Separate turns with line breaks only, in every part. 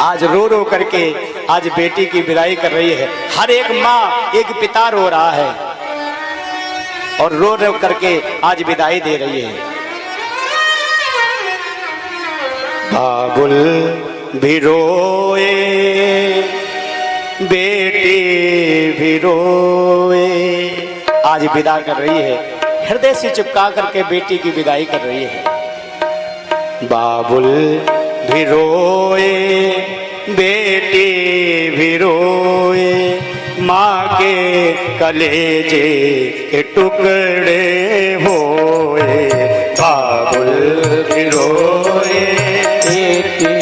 आज रो रो करके आज बेटी की विदाई कर रही है। हर एक माँ एक पिता रो रहा है और रो रो करके आज विदाई दे रही है। बाबुल भी रोए, बेटी भी रोए, आज विदा कर रही है। हृदय से चिपका करके बेटी की विदाई कर रही है। बाबुल भी रोए, बेटी भी रोए, माँ के कलेजे के टुकड़े होए। बाबुल भी रोए,
बेटी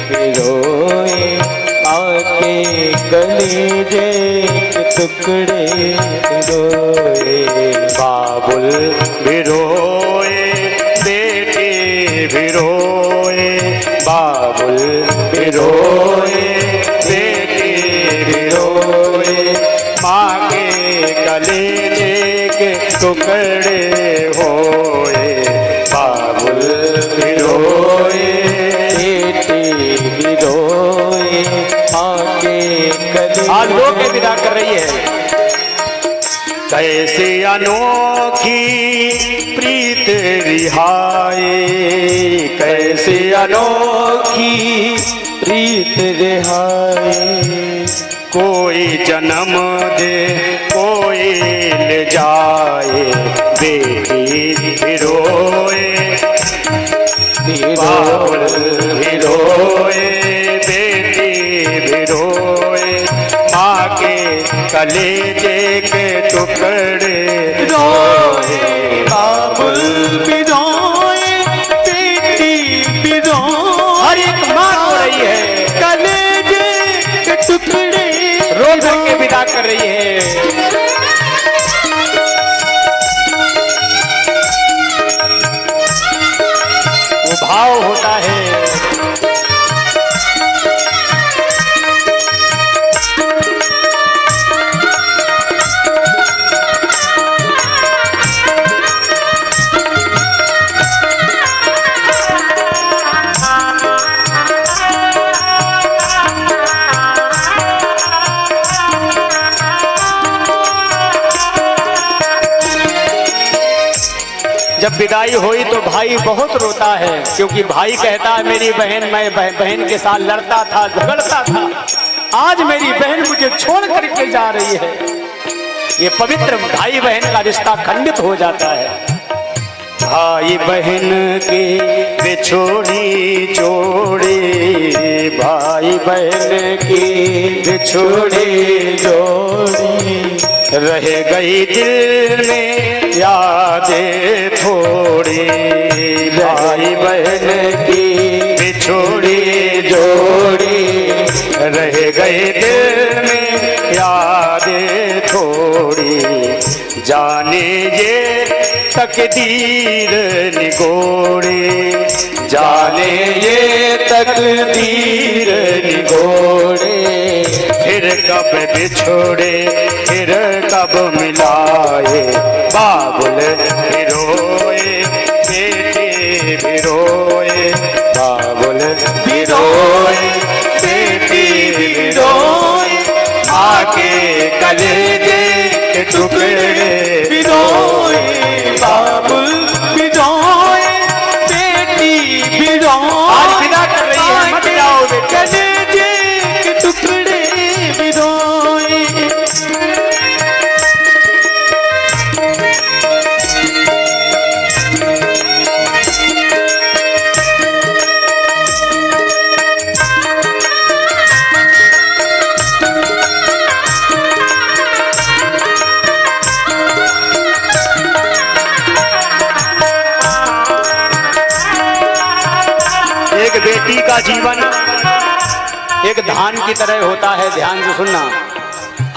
भी रोए, माँ के कलेजे के टुकड़े रोए।
बाबुल भी रोए, बेटी भी रोए, बाबुल भी रोए, बेटी भी रोए, माँ के कलेजे के टुकड़े होए। बाबुल भी रोए,
बेटी भी रोए, माँ के कलेजे।
आज रो के विदा कर रही है। कैसे अनोखी प्रीत रिहाए, कैसे
अनोखी प्रीत रिहाए।
कोई जन्म दे कोई ले जाए, बेटी भी रोए, बाबुल भी रोए, बेटी भी रोए, माँ के कलेजे के टुकड़े रोए।
बाबुल भी रोए, बेटी भी रोए,
हर एक माँ रो रही है,
कलेजे के टुकड़े
रो करके विदा कर रही है। वो भाव होता है। जब विदाई हुई तो भाई बहुत रोता है, क्योंकि भाई कहता है मेरी बहन, मैं बहन के साथ लड़ता था, झगड़ता था, आज मेरी बहन मुझे छोड़ करके जा रही है। ये पवित्र भाई बहन का रिश्ता खंडित हो जाता है। भाई बहन के बिछोड़ी जोड़ी, भाई बहन की बिछोड़ी जोड़ी, रह गई दिल में यादें थोड़ी। भाई बहन की बिछोड़ी जोड़ी, रह गई दिल में यादें थोड़ी। जाने ये तकदीर निगोड़े, जाने ये तकदीर निगोड़े, फिर कब बिछोड़े फिर कब मिलाए। बाबुल भी रोए, बेटी भी रोए, बाबुल भी रोए, बेटी भी रोए, आके कलेजे के टुकड़े भी रोए।
बाबुल भी रोए, बेटी भी रोए,
आज विदा कर रही है, मत जाओ बेटी।
कलेजे के टुकड़े भी रोए।
एक बेटी का जीवन एक धान की तरह होता है। ध्यान से सुनना,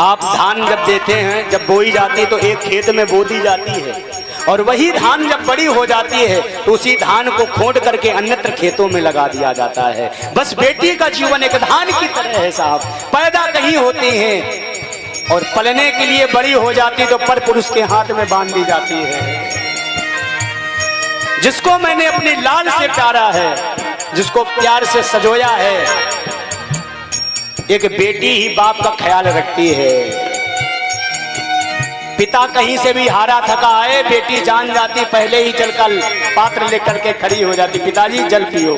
आप धान जब देते हैं, जब बोई जाती है तो एक खेत में बो दी जाती है, और वही धान जब बड़ी हो जाती है तो उसी धान को खोद करके अन्यत्र खेतों में लगा दिया जाता है। बस बेटी का जीवन एक धान की तरह है साहब। पैदा कहीं होती है और पलने के लिए बड़ी हो जाती तो पर पुरुष के हाथ में बांध दी जाती है। जिसको मैंने अपनी लाल से प्यारा है, जिसको प्यार से सजोया है, एक बेटी ही बाप का ख्याल रखती है। पिता कहीं से भी हारा थका आए, बेटी जान जाती, पहले ही चलकर पात्र लेकर के खड़ी हो जाती, पिताजी जल पियो।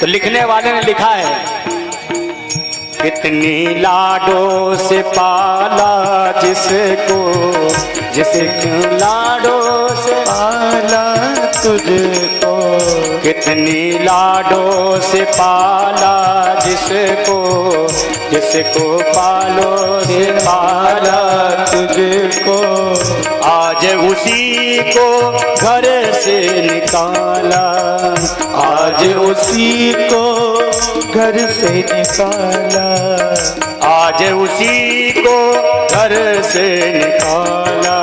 तो लिखने वाले ने लिखा है, कितनी लाडों से पाला जिसको, जिसको लाडों से
पाला तुझको,
कितनी लाडों से पाला जिसको, जिसको पालो से पाला
तुझको,
आज उसी को घर से निकाला,
आज उसी को घर से निकाला,
आज उसी को घर से निकाला,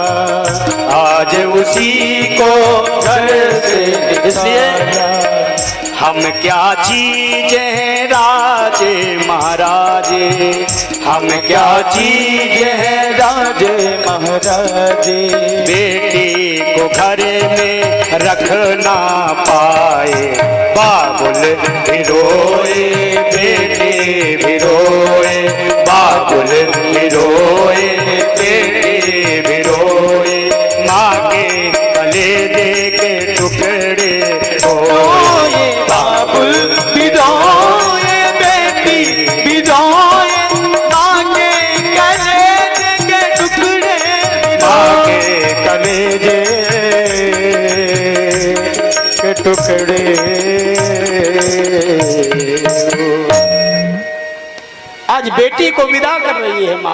आज उसी को घर से निकाला। इसलिए हम क्या चीजें हैं राजे महाराजे, हम क्या चीजें हैं राजे
महाराजे,
बेटी को घर में रख ना पाए, बाबुल भी रोए, बेटी भी रोए, बाबुल भी रोए, बेटी भी रोए, माँ के कलेजे के टुकड़े रोए,
बाबुल भी रोए, बेटी भी रोए, माँ के कलेजे के टुकड़े
माँ के कलेजे के टुकड़े। आज बेटी को विदा कर रही है माँ।